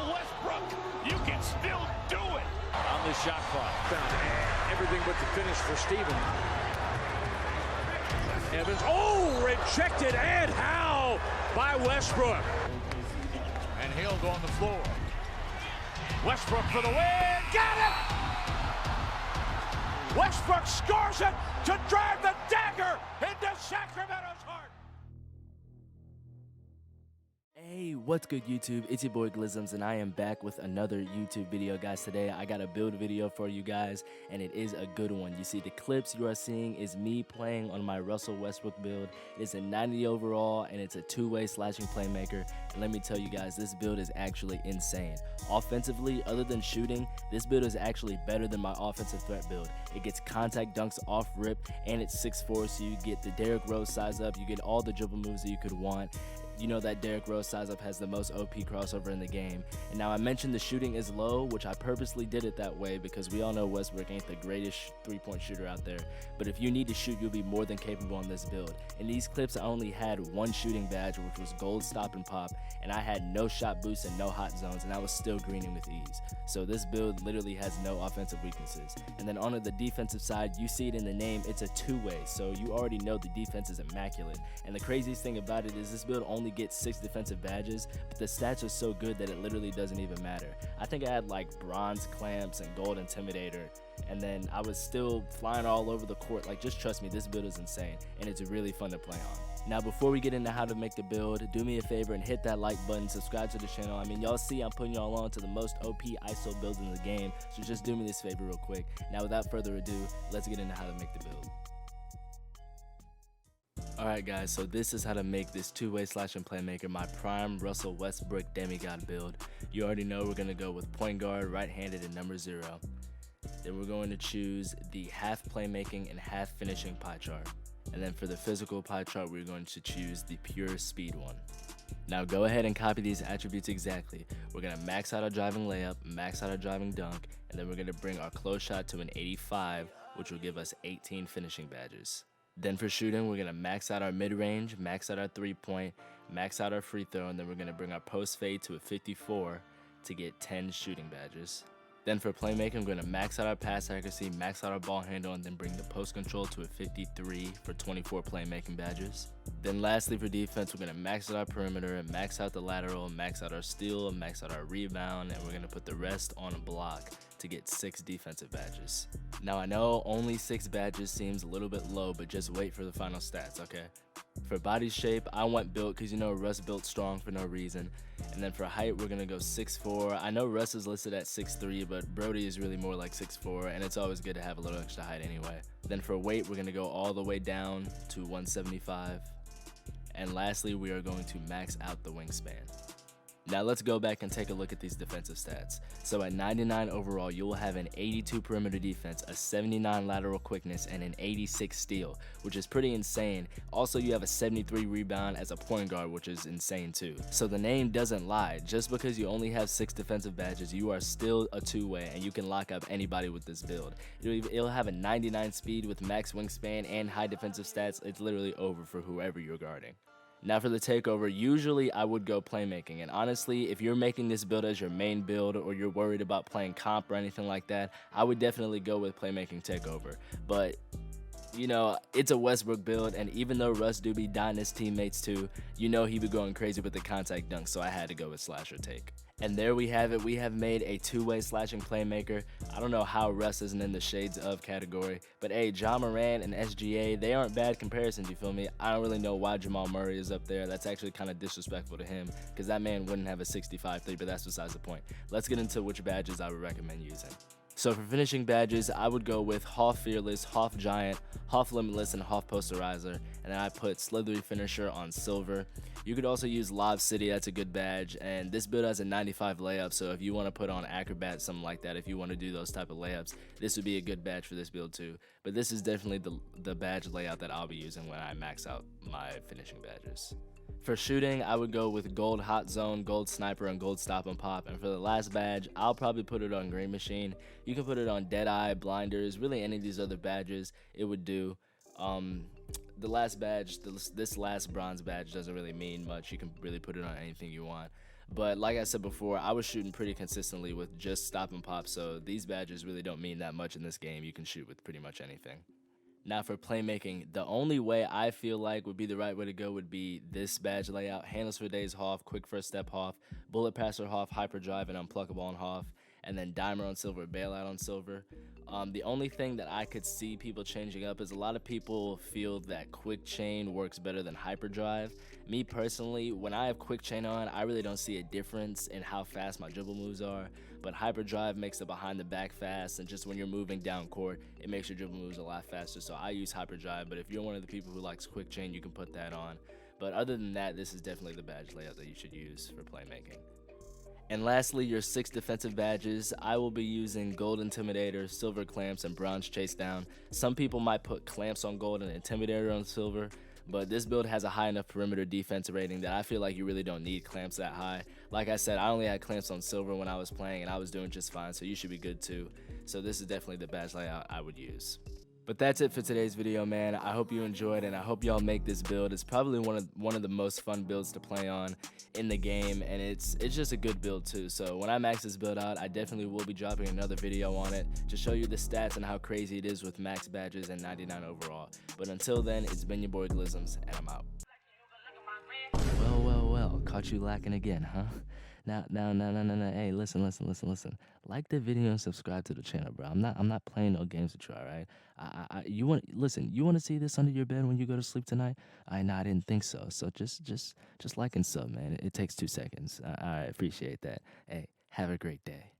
Russell Westbrook, you can still do it. On the shot clock. Found everything but the finish for Steven. Evans, oh, rejected, and how by Westbrook. And Hill on the floor. Westbrook for the win, got it! Westbrook scores it to drive the dagger into Sacramento's heart. Hey, what's good YouTube? It's your boy Glizzums and I am back with another YouTube video, guys. Today I got a build video for you guys and it is a good one. You see the clips you are seeing is me playing on my Russell Westbrook build. It's a 90 overall and it's a two-way slashing playmaker. And let me tell you guys, this build is actually insane. Offensively, other than shooting, this build is actually better than my offensive threat build. It gets contact dunks off rip and it's 6'4", so you get the Derrick Rose size up, you get all the dribble moves that you could want. You know that Derrick Rose size up has the most OP crossover in the game. And now I mentioned the shooting is low, which I purposely did it that way because we all know Westbrook ain't the greatest three-point shooter out there. But if you need to shoot, you'll be more than capable on this build. In these clips, I only had one shooting badge, which was gold stop and pop, and I had no shot boost and no hot zones, and I was still greening with ease. So this build literally has no offensive weaknesses. And then on the defensive side, you see it in the name, it's a two-way, so you already know the defense is immaculate. And the craziest thing about it is this build only gets 6 defensive badges, but the stats are so good that it literally doesn't even matter. I think I had like bronze clamps and gold intimidator, and then I was still flying all over the court. Like, just trust me, this build is insane and it's really fun to play on. Now before we get into how to make the build, do me a favor and hit that like button, subscribe to the channel. I mean, y'all see I'm putting y'all on to the most OP ISO builds in the game, so just do me this favor real quick. Now without further ado, let's get into how to make the build. Alright guys, so this is how to make this two-way slashing playmaker, my prime Russell Westbrook Demigod build. You already know we're going to go with point guard, right-handed, and number 0. Then we're going to choose the half playmaking and half finishing pie chart. And then for the physical pie chart, we're going to choose the pure speed one. Now go ahead and copy these attributes exactly. We're going to max out our driving layup, max out our driving dunk, and then we're going to bring our close shot to an 85, which will give us 18 finishing badges. Then for shooting, we're going to max out our mid-range, max out our three-point, max out our free throw, and then we're going to bring our post fade to a 54 to get 10 shooting badges. Then for playmaking, I'm going to max out our pass accuracy, max out our ball handle, and then bring the post control to a 53 for 24 playmaking badges. Then lastly for defense, we're going to max out our perimeter, max out the lateral, max out our steal, max out our rebound, and we're going to put the rest on a block to get 6 defensive badges. Now I know only 6 badges seems a little bit low, but just wait for the final stats, okay? For body shape, I went built because you know Russ built strong for no reason. And then for height, we're gonna go 6'4". I know Russ is listed at 6'3", but Brody is really more like 6'4", and it's always good to have a little extra height anyway. Then for weight, we're gonna go all the way down to 175. And lastly, we are going to max out the wingspan. Now let's go back and take a look at these defensive stats. So at 99 overall, you will have an 82 perimeter defense, a 79 lateral quickness, and an 86 steal, which is pretty insane. Also, you have a 73 rebound as a point guard, which is insane too. So the name doesn't lie. Just because you only have 6 defensive badges, you are still a two-way, and you can lock up anybody with this build. It'll have a 99 speed with max wingspan and high defensive stats. It's literally over for whoever you're guarding. Now for the takeover, usually I would go playmaking, and honestly, if you're making this build as your main build or you're worried about playing comp or anything like that, I would definitely go with playmaking takeover. But you know, it's a Westbrook build, and even though Russ do be dying his teammates too, you know he be going crazy with the contact dunk, so I had to go with slasher take. And there we have it. We have made a two-way slashing playmaker. I don't know how Russ isn't in the shades of category, but hey, Ja Morant and SGA, they aren't bad comparisons, you feel me? I don't really know why Jamal Murray is up there. That's actually kind of disrespectful to him because that man wouldn't have a 65-3, but that's besides the point. Let's get into which badges I would recommend using. So for finishing badges, I would go with Hoff Fearless, Hoff Giant, Hoff Limitless, and Hoff Posterizer, and then I put Slithery Finisher on silver. You could also use Lob City, that's a good badge, and this build has a 95 layup, so if you want to put on Acrobat, something like that, if you want to do those type of layups, this would be a good badge for this build too. But this is definitely the badge layout that I'll be using when I max out my finishing badges. For shooting, I would go with Gold Hot Zone, Gold Sniper, and Gold Stop and Pop. And for the last badge, I'll probably put it on Green Machine. You can put it on Deadeye, Blinders, really any of these other badges, it would do. The last badge, this last bronze badge doesn't really mean much. You can really put it on anything you want. But like I said before, I was shooting pretty consistently with just stop and pop, so these badges really don't mean that much in this game. You can shoot with pretty much anything. Now for playmaking, the only way I feel like would be the right way to go would be this badge layout: handles for days Hoff, quick first step Hoff, bullet passer Hoff, hyperdrive and unpluckable on Hoff, and then dimer on silver, bailout on silver. The only thing that I could see people changing up is a lot of people feel that quick chain works better than hyperdrive. Me personally, when I have quick chain on, I really don't see a difference in how fast my dribble moves are, but hyperdrive makes the behind the back fast, and just when you're moving down court, it makes your dribble moves a lot faster, so I use hyperdrive. But if you're one of the people who likes quick chain, you can put that on. But other than that, this is definitely the badge layout that you should use for playmaking. And lastly, your 6 defensive badges. I will be using Gold Intimidator, Silver Clamps, and Bronze Chase Down. Some people might put Clamps on Gold and Intimidator on Silver, but this build has a high enough perimeter defense rating that I feel like you really don't need Clamps that high. Like I said, I only had Clamps on Silver when I was playing, and I was doing just fine, so you should be good too. So this is definitely the badge layout I would use. But that's it for today's video, man. I hope you enjoyed, and I hope y'all make this build. It's probably one of the most fun builds to play on in the game, and it's just a good build too. So when I max this build out, I definitely will be dropping another video on it to show you the stats and how crazy it is with max badges and 99 overall. But until then, it's been your boy Glizzums, and I'm out. Well, caught you lacking again, huh? Now, hey, listen. Like the video and subscribe to the channel, bro. I'm not playing no games with you, all right? You want to see this under your bed when you go to sleep tonight? I didn't think so. So just like and sub, man. It takes 2 seconds. I appreciate that. Hey, have a great day.